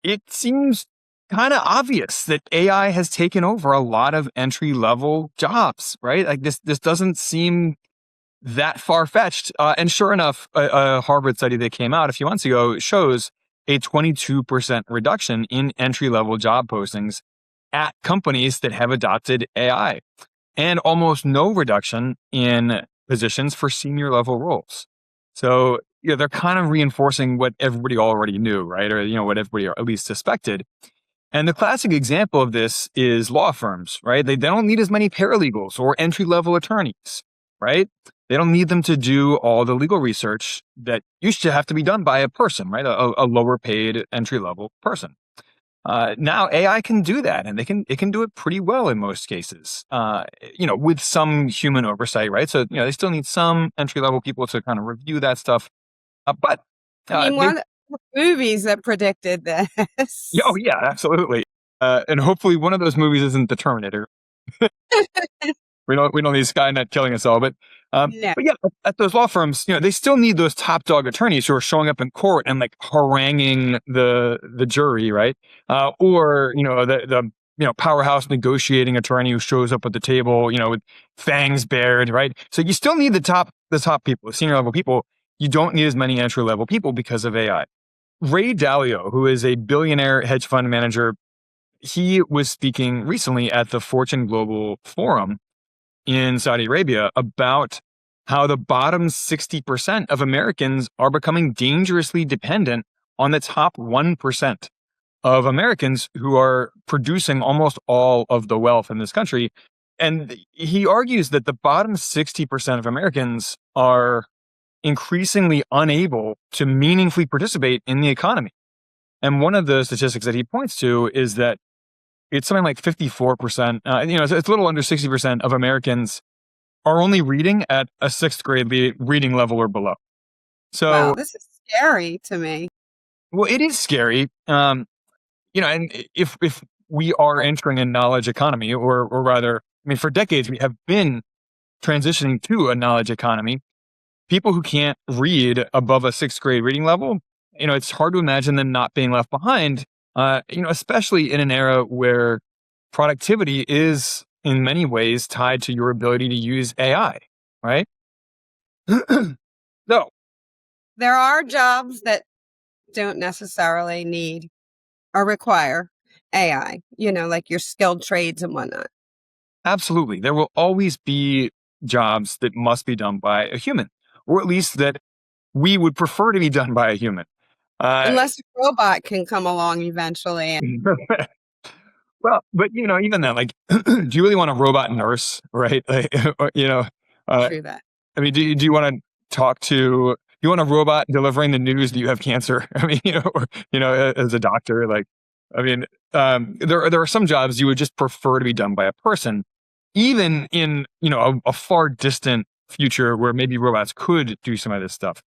It seems kind of obvious that AI has taken over a lot of entry level jobs, right? Like this doesn't seem that far fetched. And sure enough, a Harvard study that came out a few months ago shows a 22% reduction in entry level job postings at companies that have adopted AI, and almost no reduction in positions for senior level roles. So, they're kind of reinforcing what everybody already knew, right? Or, what everybody at least suspected. And the classic example of this is law firms, right? They don't need as many paralegals or entry level attorneys, right? They don't need them to do all the legal research that used to have to be done by a person, right? A lower paid entry level person. Now AI can do that, and it can do it pretty well in most cases. With some human oversight, right? So they still need some entry level people to kind of review that stuff. But I mean, they, one of the movies that predicted oh this. yeah, absolutely. And hopefully one of those movies isn't the Terminator. We don't need Skynet killing us all, No. but yeah, at those law firms, they still need those top dog attorneys who are showing up in court and like haranguing the jury, right? Or the powerhouse negotiating attorney who shows up at the table, with fangs bared, right? So you still need the top people, the senior level people. You don't need as many entry level people because of AI. Ray Dalio, who is a billionaire hedge fund manager, he was speaking recently at the Fortune Global Forum in Saudi Arabia about how the bottom 60% of Americans are becoming dangerously dependent on the top 1% of Americans who are producing almost all of the wealth in this country. And he argues that the bottom 60% of Americans are increasingly unable to meaningfully participate in the economy. And one of the statistics that he points to is that it's something like 54%, it's a little under 60% of Americans are only reading at a sixth grade reading level or below. Wow, So, this is scary to me. well, it is scary. And if we are entering a knowledge economy, or rather, I mean, for decades, we have been transitioning to a knowledge economy. People who can't read above a sixth grade reading level, it's hard to imagine them not being left behind, especially in an era where productivity is in many ways tied to your ability to use AI, right? So, There are jobs that don't necessarily need or require AI, like your skilled trades and whatnot. absolutely, there will always be jobs that must be done by a human, or at least that we would prefer to be done by a human. Uh, Unless a robot can come along eventually and well, but even then, like, do you really want a robot nurse, right? Like, uh, true that. I mean, do you want to talk to? You want a robot delivering the news that you have cancer? I mean, or, as a doctor, like, I mean, there are some jobs you would just prefer to be done by a person, even in a far distant future where maybe robots could do some of this stuff.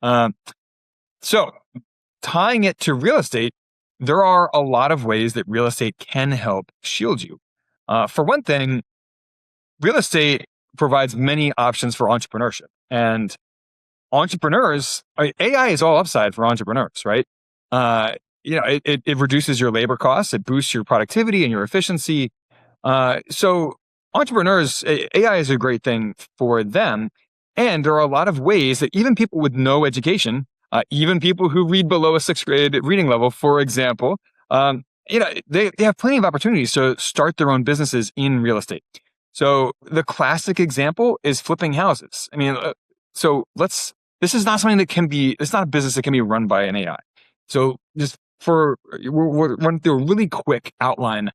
Um, so tying it to real estate, there are a lot of ways that real estate can help shield you. For one thing, real estate provides many options for entrepreneurship. And entrepreneurs, AI is all upside for entrepreneurs, right? Uh, it reduces your labor costs, it boosts your productivity and your efficiency. So entrepreneurs, AI is a great thing for them. And there are a lot of ways that even people with no education, even people who read below a sixth grade reading level, for example, they have plenty of opportunities to start their own businesses in real estate. So the classic example is flipping houses. I mean, this is not something that it's not a business that can be run by an AI. So we'll run through a really quick outline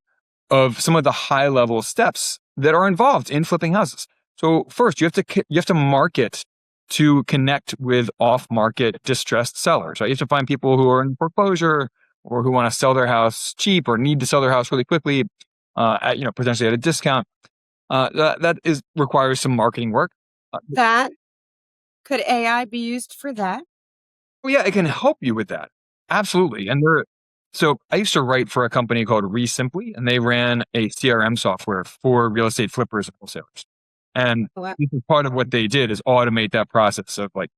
of some of the high level steps that are involved in flipping houses. So first, you have to market to connect with off market distressed sellers. Right? You have to find people who are in foreclosure or who want to sell their house cheap or need to sell their house really quickly, potentially at a discount. That requires some marketing work. That could AI be used for that? Well, yeah, it can help you with that. Absolutely. So I used to write for a company called ReSimply, and they ran a CRM software for real estate flippers and wholesalers. And Well, this is part of what they did is automate that process of like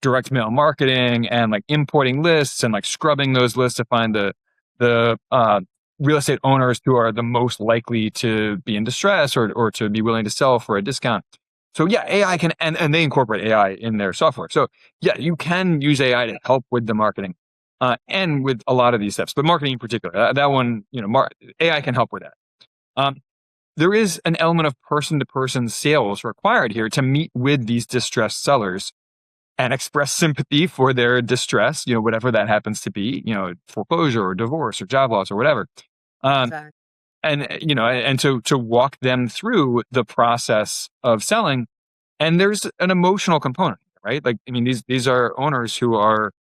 direct mail marketing and like importing lists and like scrubbing those lists to find the the real estate owners who are the most likely to be in distress or to be willing to sell for a discount. So yeah, AI can, and they incorporate AI in their software. So yeah, you can use AI to help with the marketing, and with a lot of these steps, but marketing in particular, that one, AI can help with that. Um, there is an element of person to person sales required here to meet with these distressed sellers and express sympathy for their distress, whatever that happens to be, foreclosure or divorce or job loss or whatever. Um, Exactly. and to walk them through the process of selling. And there's an emotional component, right? Like, I mean, these are owners who are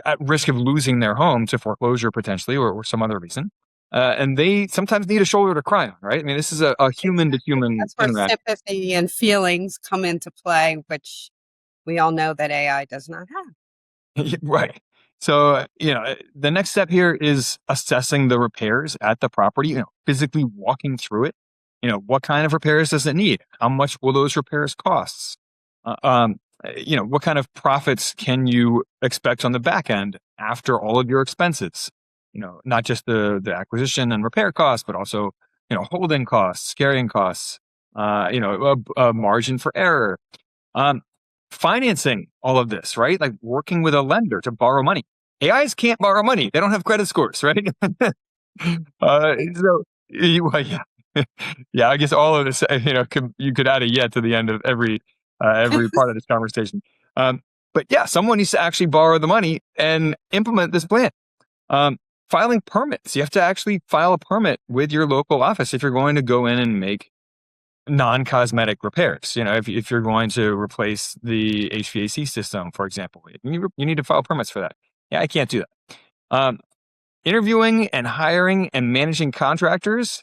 at risk of losing their home to foreclosure potentially, or some other reason. And they sometimes need a shoulder to cry on, right? I mean, this is a human to Exactly. human That's where interaction. sympathy and feelings come into play, which we all know that AI does not have. Right. So, the next step here is assessing the repairs at the property, physically walking through it. What kind of repairs does it need? How much will those repairs cost? What kind of profits can you expect on the back end after all of your expenses? Not just the acquisition and repair costs, but also, holding costs, carrying costs, a margin for error. Um, Financing all of this, right? Like working with a lender to borrow money. AIs can't borrow money. They don't have credit scores, right? Well, yeah, yeah. I guess all of this, you could add a yet to the end of every part of this conversation. Um, but yeah, someone needs to actually borrow the money and implement this plan. Um, Filing permits. You have to actually file a permit with your local office if you're going to go in and make non-cosmetic repairs. If you're going to replace the HVAC system, for example, you need to file permits for that. Yeah, I can't do that. Interviewing and hiring and managing contractors.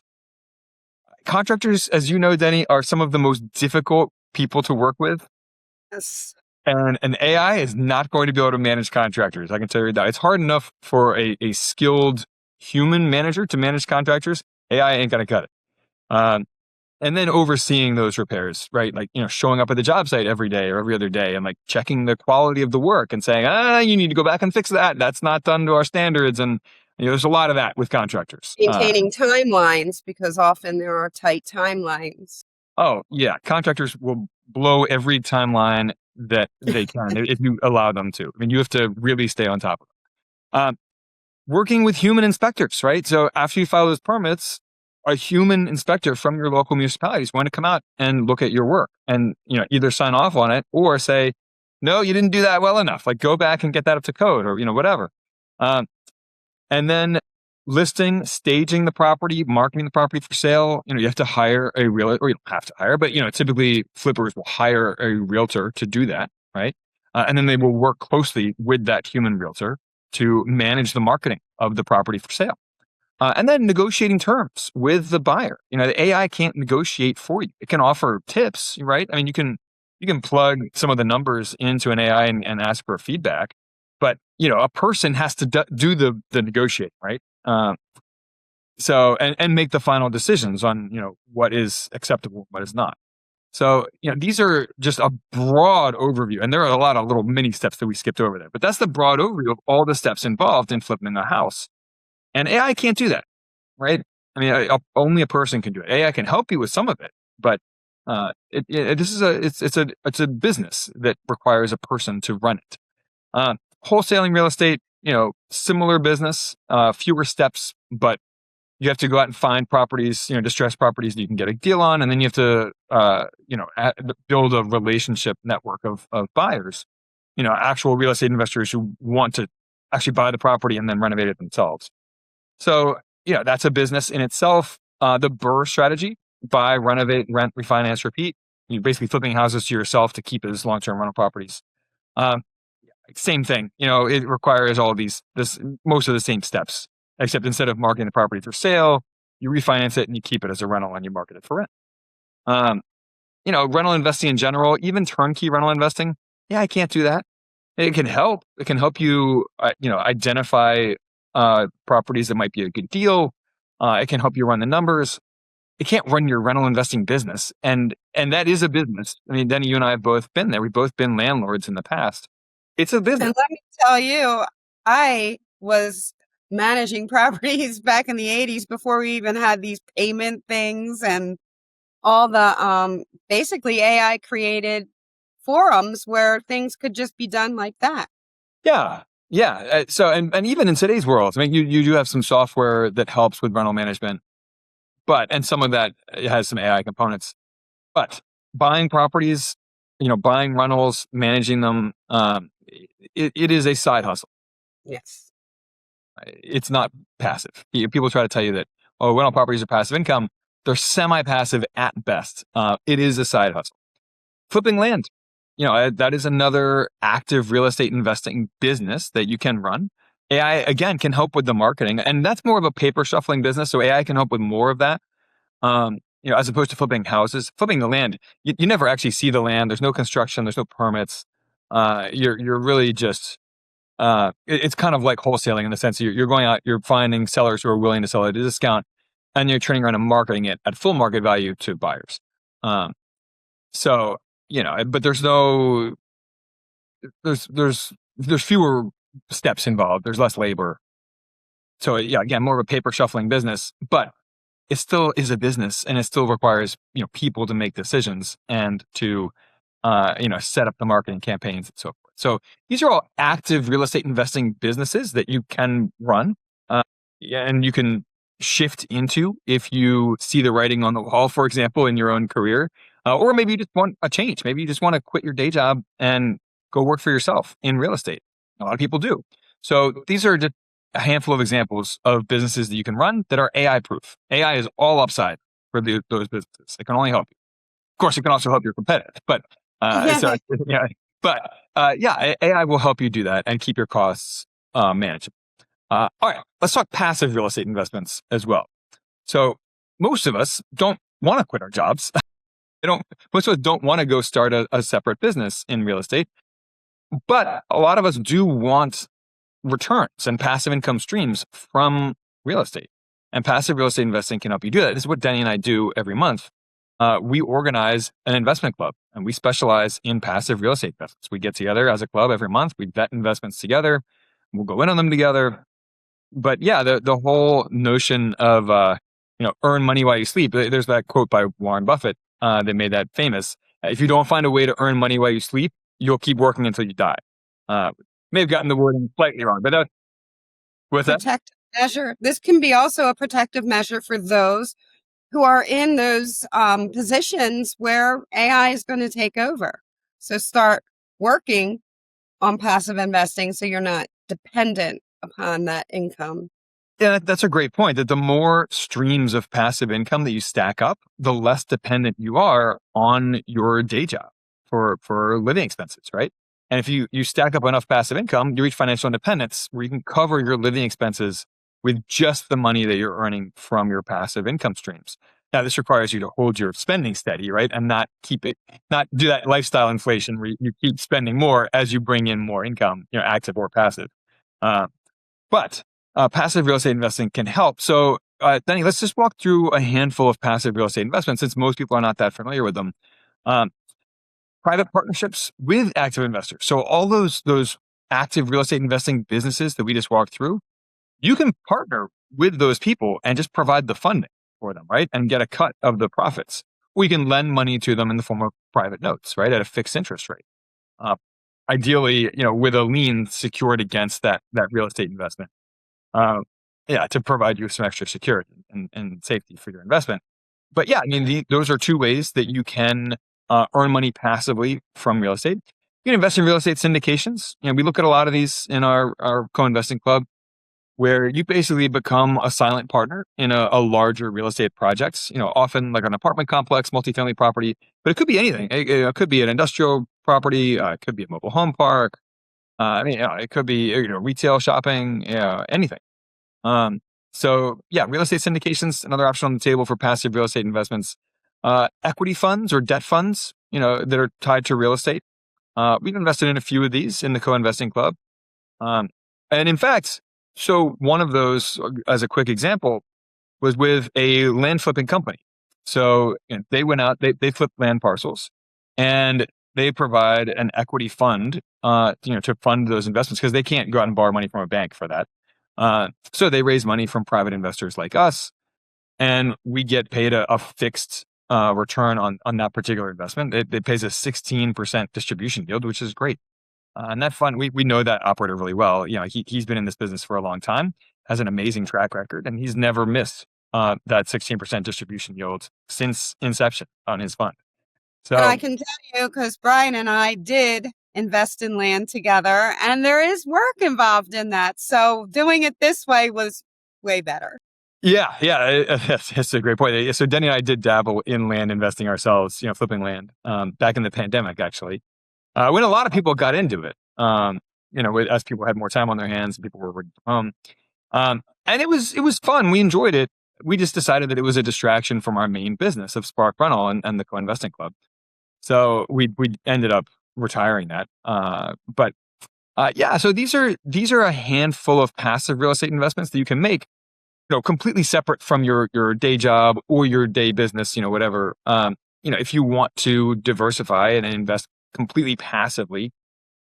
Contractors, as you know, Denny, are some of the most difficult people to work with. Yes. And an AI is not going to be able to manage contractors. I can tell you that. It's hard enough for a skilled human manager to manage contractors. AI ain't going to cut it. And then overseeing those repairs, right? Like, showing up at the job site every day or every other day and like checking the quality of the work and saying, you need to go back and fix that. That's not done to our standards. And, there's a lot of that with contractors. Maintaining timelines, because often there are tight timelines. Oh, yeah. Contractors will blow every timeline that they can if you allow them to. I mean, you have to really stay on top of it. Working with human inspectors, right? So after you file those permits, a human inspector from your local municipality is going to come out and look at your work and, either sign off on it or say, no, you didn't do that well enough. Like, go back and get that up to code, or, whatever. And then listing, staging the property, marketing the property for sale. You have to hire a realtor, or you don't have to hire, but, typically flippers will hire a realtor to do that, right? And then they will work closely with that human realtor to manage the marketing of the property for sale. And then negotiating terms with the buyer. The AI can't negotiate for you. It can offer tips, right? I mean, you can plug some of the numbers into an AI and ask for feedback, but a person has to do the negotiating, right? And make the final decisions on what is acceptable, what is not. So these are just a broad overview, and there are a lot of little mini steps that we skipped over there. But that's the broad overview of all the steps involved in flipping a house. And AI can't do that, right? I mean, only a person can do it. AI can help you with some of it, but it's a business that requires a person to run it. Wholesaling real estate, similar business, fewer steps, but you have to go out and find properties, distressed properties that you can get a deal on, and then you have to, build a relationship network of buyers, actual real estate investors who want to actually buy the property and then renovate it themselves. So, that's a business in itself. The BRRRR strategy: buy, renovate, rent, refinance, repeat. You're basically flipping houses to yourself to keep as long-term rental properties. Um, Same thing. It requires all of most of the same steps, except instead of marketing the property for sale, you refinance it and you keep it as a rental and you market it for rent. Rental investing in general, even turnkey rental investing. Yeah, I can't do that. It can help. It can help you, identify properties that might be a good deal. It can help you run the numbers. It can't run your rental investing business, and that is a business. I mean, Denny, you and I have both been there. We've both been landlords in the past. It's a business. And let me tell you, I was managing properties back in the 80s before we even had these payment things and all the basically AI created forums where things could just be done like that. Yeah. Yeah. So, and even in today's world, I mean, you do have some software that helps with rental management, and some of that has some AI components. But buying properties, buying rentals, managing them, it is a side hustle. Yes. It's not passive. People try to tell you that, oh, rental properties are passive income. They're semi-passive at best. It is a side hustle. Flipping land, that is another active real estate investing business that you can run. AI, again, can help with the marketing, and that's more of a paper shuffling business. So AI can help with more of that. As opposed to flipping houses. Flipping the land, you never actually see the land. There's no construction. There's no permits. You're really just it's kind of like wholesaling in the sense you're going out, you're finding sellers who are willing to sell at a discount, and you're turning around and marketing it at full market value to buyers. Um, so but there's fewer steps involved. There's less labor. So yeah, again, more of a paper shuffling business, but it still is a business, and it still requires people to make decisions and to set up the marketing campaigns and so forth. So these are all active real estate investing businesses that you can run, and you can shift into if you see the writing on the wall, for example, in your own career, or maybe you just want a change. Maybe you just want to quit your day job and go work for yourself in real estate. A lot of people do. So these are just a handful of examples of businesses that you can run that are AI proof. AI is all upside for those businesses. It can only help you. Of course, it can also help your competitive, but so yeah, AI will help you do that and keep your costs manageable. All right, let's talk passive real estate investments as well. So most of us don't want to quit our jobs. Most of us don't want to go start a separate business in real estate, but a lot of us do want returns and passive income streams from real estate. And passive real estate investing can help you do that. This is what Denny and I do every month. We organize an investment club, and we specialize in passive real estate investments. We get together as a club every month. We vet investments together. We'll go in on them together. But yeah, the whole notion of earn money while you sleep. There's that quote by Warren Buffett that made that famous. If you don't find a way to earn money while you sleep, you'll keep working until you die. May have gotten the wording slightly wrong, but what's that? Protective measure. This can be also a protective measure for those who are in those positions where AI is going to take over. So start working on passive investing so you're not dependent upon that income. Yeah, that's a great point. That the more streams of passive income that you stack up, the less dependent you are on your day job for living expenses, right? And if you stack up enough passive income, you reach financial independence where you can cover your living expenses with just the money that you're earning from your passive income streams. Now, this requires you to hold your spending steady, right? And not do that lifestyle inflation where you keep spending more as you bring in more income, active or passive. But passive real estate investing can help. So, Denny, let's just walk through a handful of passive real estate investments since most people are not that familiar with them. Private partnerships with active investors. So all those active real estate investing businesses that we just walked through, you can partner with those people and just provide the funding for them, right? And get a cut of the profits. We can lend money to them in the form of private notes, right? At a fixed interest rate. Ideally, with a lien secured against that real estate investment. To provide you some extra security and safety for your investment. But yeah, I mean, those are two ways that you can earn money passively from real estate. You can invest in real estate syndications. We look at a lot of these in our co-investing club, where you basically become a silent partner in a larger real estate project. Often like an apartment complex, multifamily property, but it could be anything. It could be an industrial property. It could be a mobile home park. It could be retail shopping. Anything. So yeah, real estate syndications, another option on the table for passive real estate investments. Equity funds or debt funds, that are tied to real estate. We've invested in a few of these in the co-investing club. And in fact, so one of those, as a quick example, was with a land flipping company. So they went out, they flipped land parcels, and they provide an equity fund, to fund those investments because they can't go out and borrow money from a bank for that. So they raise money from private investors like us, and we get paid a fixed return on that particular investment. It pays a 16% distribution yield, which is great. And that fund, we know that operator really well. He's been in this business for a long time, has an amazing track record, and he's never missed that 16% distribution yield since inception on his fund. And I So can tell you, because Brian and I did invest in land together, and there is work involved in that. So doing it this way was way better. yeah, that's a great point. So Denny and I did dabble in land investing ourselves, flipping land back in the pandemic, actually, when a lot of people got into it. As people had more time on their hands and people were working from home. And it was fun. We enjoyed it. We just decided that it was a distraction from our main business of Spark Rental and the co-investing club. So we ended up retiring that. So these are a handful of passive real estate investments that you can make, completely separate from your day job or your day business, whatever. If you want to diversify and invest completely passively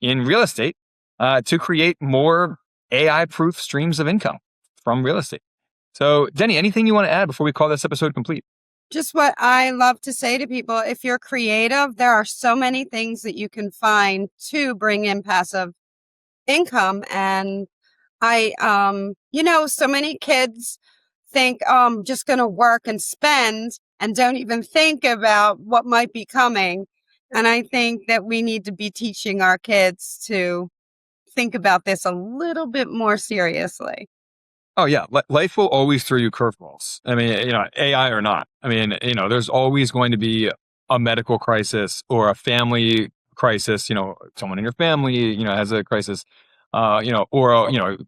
in real estate to create more AI-proof streams of income from real estate. So, Deni, anything you want to add before we call this episode complete? Just what I love to say to people, if you're creative, there are so many things that you can find to bring in passive income. And so many kids think, I'm just going to work and spend and don't even think about what might be coming. And I think that we need to be teaching our kids to think about this a little bit more seriously. Oh yeah, life will always throw you curveballs. I mean, AI or not. I mean, there's always going to be a medical crisis or a family crisis. Someone in your family, has a crisis. You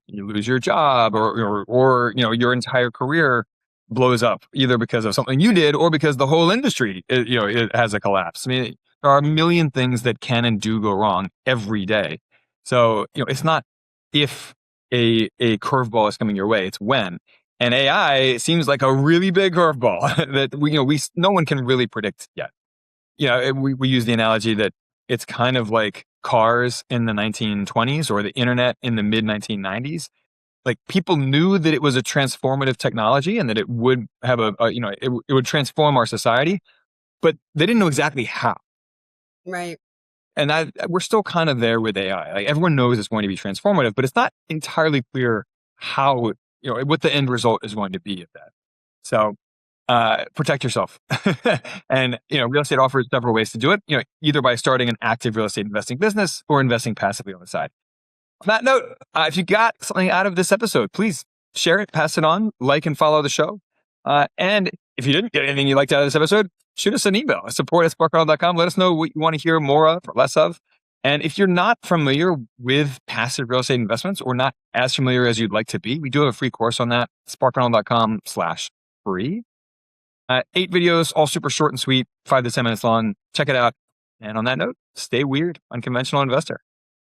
lose your job, or your entire career blows up either because of something you did or because the whole industry, it has a collapse. I mean, there are a million things that can and do go wrong every day. So, it's not if a curveball is coming your way, it's when. And AI seems like a really big curveball that no one can really predict yet. We use the analogy that it's kind of like cars in the 1920s or the internet in the mid 1990s. Like, people knew that it was a transformative technology and that it would have it would transform our society, but they didn't know exactly how. Right. And we're still kind of there with AI. Like, everyone knows it's going to be transformative, but it's not entirely clear how, what the end result is going to be of that. So protect yourself. And, real estate offers several ways to do it, either by starting an active real estate investing business or investing passively on the side. On that note, if you got something out of this episode, please share it, pass it on, like and follow the show. And if you didn't get anything you liked out of this episode, shoot us an email, support@sparkrental.com. Let us know what you want to hear more of or less of. And if you're not familiar with passive real estate investments or not as familiar as you'd like to be, we do have a free course on that, sparkrental.com/free. 8 videos, all super short and sweet, 5 to 10 minutes long. Check it out. And on that note, stay weird, unconventional investor.